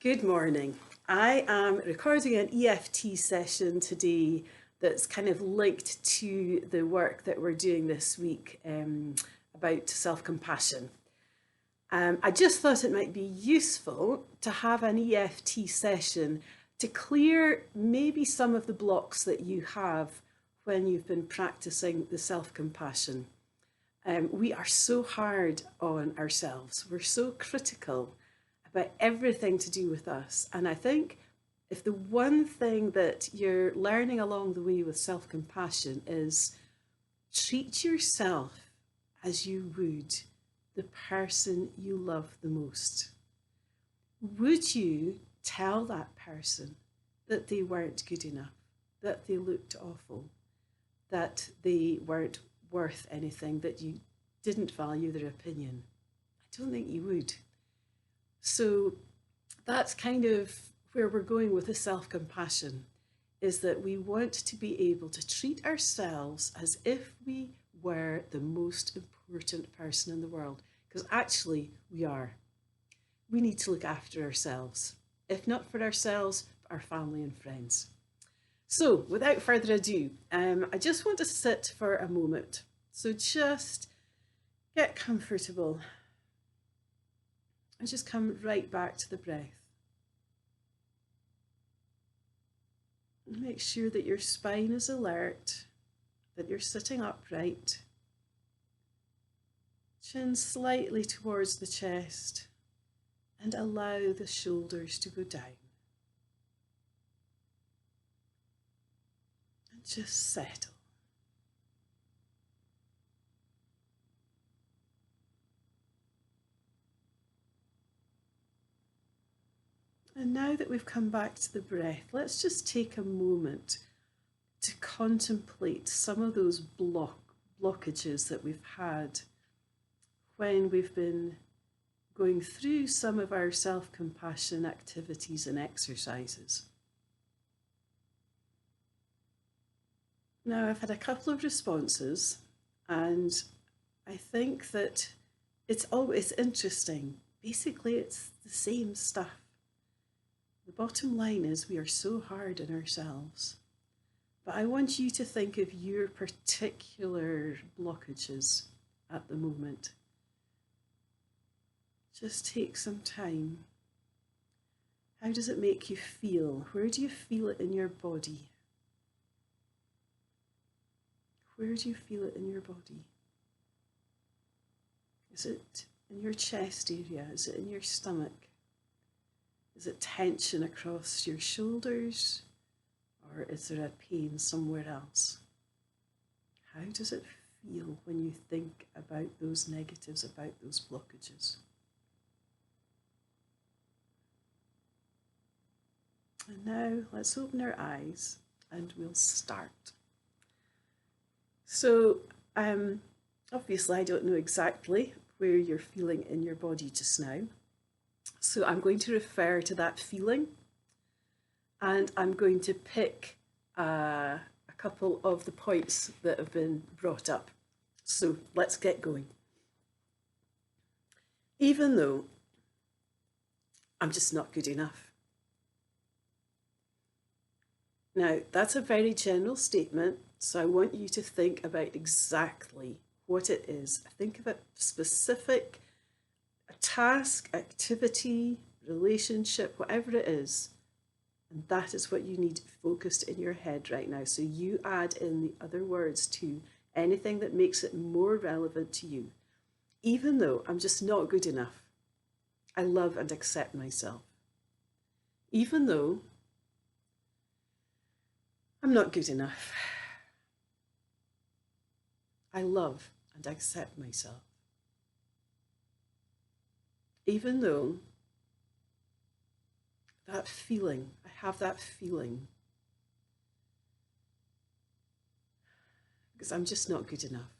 Good morning. I am recording an EFT session today that's kind of linked to the work that we're doing this week about self-compassion. I just thought it might be useful to have an EFT session to clear maybe some of the blocks that you have when you've been practicing the self-compassion. We are so hard on ourselves. We're so critical about everything to do with us. And I think if the one thing that you're learning along the way with self-compassion is treat yourself as you would the person you love the most. Would you tell that person that they weren't good enough, that they looked awful, that they weren't worth anything, that you didn't value their opinion? I don't think you would. So that's kind of where we're going with the self-compassion, is that we want to be able to treat ourselves as if we were the most important person in the world, because actually we are. We need to look after ourselves, if not for ourselves, for our family and friends. So without further ado, I just want to sit for a moment. So just get comfortable and just come right back to the breath. Make sure that your spine is alert, that you're sitting upright, chin slightly towards the chest, and allow the shoulders to go down. And just settle. And now that we've come back to the breath, let's just take a moment to contemplate some of those blockages that we've had when we've been going through some of our self-compassion activities and exercises. Now, I've had a couple of responses, and I think that it's always interesting. Basically, it's the same stuff. The bottom line is we are so hard on ourselves. But I want you to think of your particular blockages at the moment. Just take some time. How does it make you feel? Where do you feel it in your body? Where do you feel it in your body? Is it in your chest area? Is it in your stomach? Is it tension across your shoulders, or is there a pain somewhere else? How does it feel when you think about those negatives, about those blockages? And now let's open our eyes and we'll start. So obviously I don't know exactly where you're feeling in your body just now. So I'm going to refer to that feeling, and I'm going to pick a couple of the points that have been brought up. So let's get going. Even though I'm just not good enough. Now, that's a very general statement, so I want you to think about exactly what it is. Think of a specific task, activity, relationship, whatever it is, and that is what you need focused in your head right now. So you add in the other words to anything that makes it more relevant to you. Even though I'm just not good enough, I love and accept myself. Even though I'm not good enough, I love and accept myself. Even though that feeling, I have that feeling, because I'm just not good enough.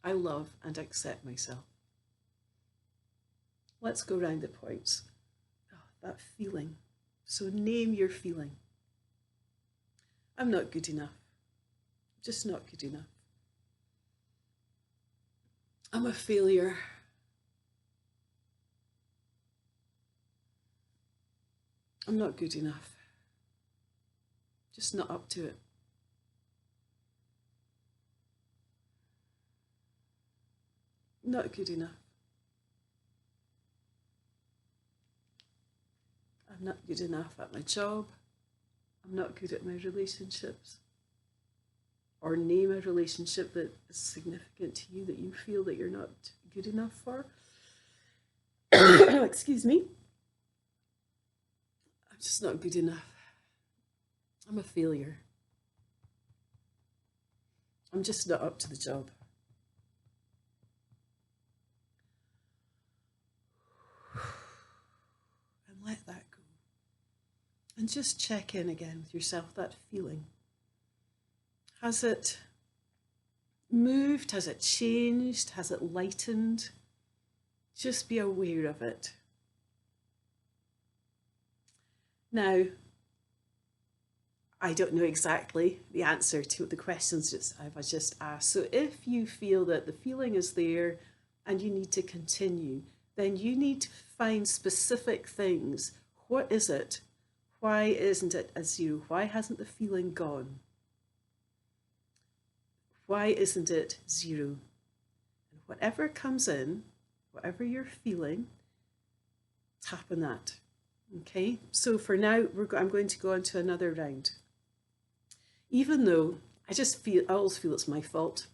I love and accept myself. Let's go round the points. Oh, that feeling. So name your feeling. I'm not good enough. Just not good enough. I'm a failure. I'm not good enough. Just not up to it. Not good enough. I'm not good enough at my job. I'm not good at my relationships. Or name a relationship that is significant to you that you feel that you're not good enough for. Excuse me. I'm just not good enough. I'm a failure. I'm just not up to the job. And let that go. And just check in again with yourself, that feeling. Has it moved? Has it changed? Has it lightened? Just be aware of it. Now, I don't know exactly the answer to the questions I've just asked. So if you feel that the feeling is there and you need to continue, then you need to find specific things. What is it? Why isn't it a 0? Why hasn't the feeling gone? Why isn't it 0? And whatever comes in, whatever you're feeling, tap on that. Okay, so for now, I'm going to go on to another round. Even though I always feel it's my fault.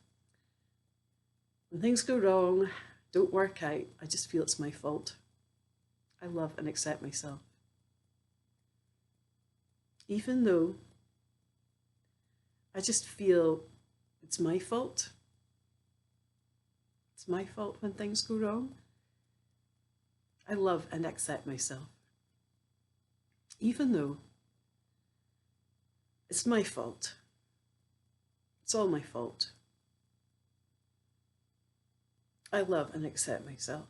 When things go wrong, don't work out, I just feel it's my fault. I love and accept myself. Even though I just feel it's my fault. It's my fault when things go wrong. I love and accept myself. Even though it's my fault. It's all my fault. I love and accept myself.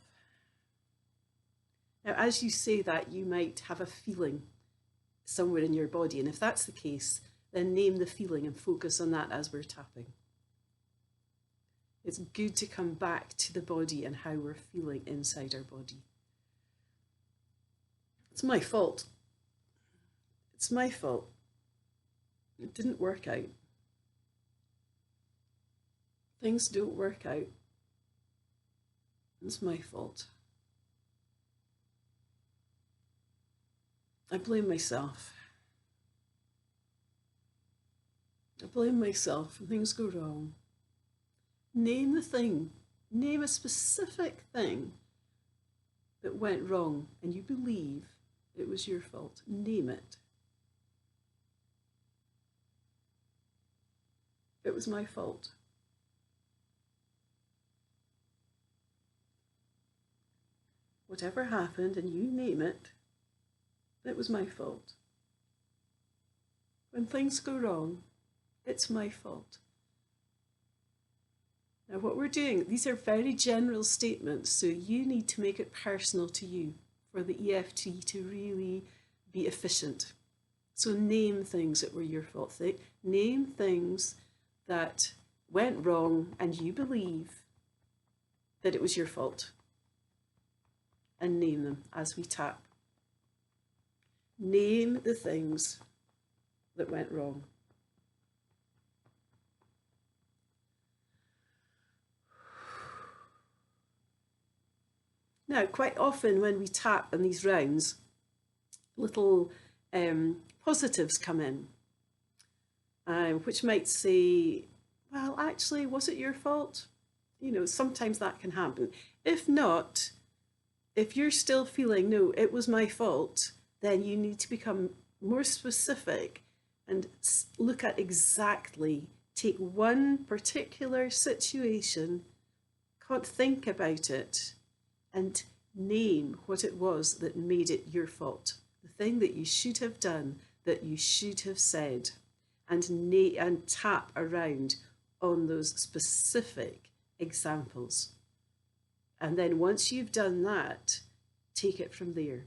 Now, as you say that, you might have a feeling somewhere in your body. And if that's the case, then name the feeling and focus on that as we're tapping. It's good to come back to the body and how we're feeling inside our body. It's my fault. It's my fault. It didn't work out. Things don't work out. It's my fault. I blame myself. I blame myself when things go wrong. Name the thing. Name a specific thing that went wrong and you believe it was your fault. Name it. It was my fault. Whatever happened, and you name it, it was my fault. When things go wrong, it's my fault. Now what we're doing, these are very general statements, so you need to make it personal to you for the EFT to really be efficient. So name things that were your fault. Name things that went wrong and you believe that it was your fault. And name them as we tap. Name the things that went wrong. Now, quite often when we tap in these rounds, little positives come in, which might say, well, actually, was it your fault? You know, sometimes that can happen. If not, if you're still feeling, no, it was my fault, then you need to become more specific and look at exactly, take one particular situation, can't think about it, and name what it was that made it your fault. The thing that you should have done, that you should have said, and tap around on those specific examples. And then once you've done that, take it from there.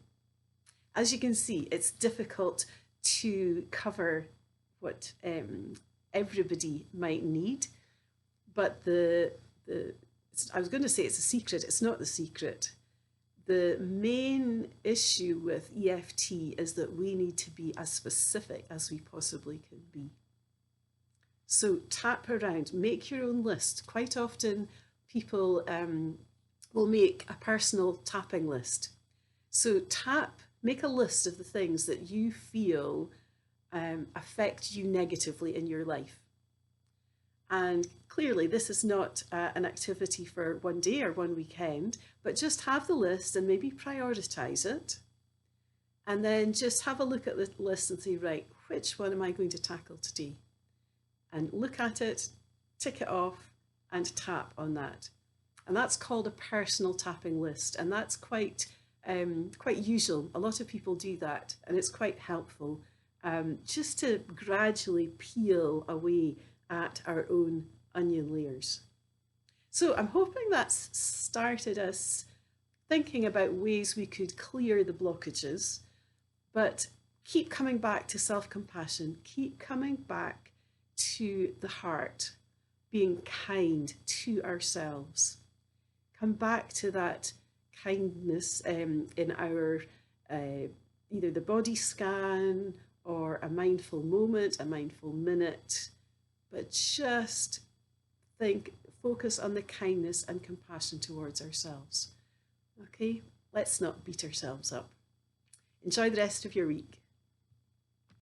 As you can see, it's difficult to cover what everybody might need, but I was going to say it's a secret. It's not the secret. the main issue with EFT is that we need to be as specific as we possibly can be. So tap around, make your own list. Quite often people will make a personal tapping list. So make a list of the things that you feel affect you negatively in your life. And clearly this is not an activity for one day or one weekend, but just have the list and maybe prioritize it. And then just have a look at the list and say, right, which one am I going to tackle today? And look at it, tick it off, and tap on that. And that's called a personal tapping list. And that's quite usual. A lot of people do that, and it's quite helpful just to gradually peel away at our own onion layers. So I'm hoping that's started us thinking about ways we could clear the blockages, but keep coming back to self-compassion, keep coming back to the heart, being kind to ourselves. Come back to that kindness in our either the body scan or a mindful moment, a mindful minute, but just focus on the kindness and compassion towards ourselves. Okay, let's not beat ourselves up. Enjoy the rest of your week.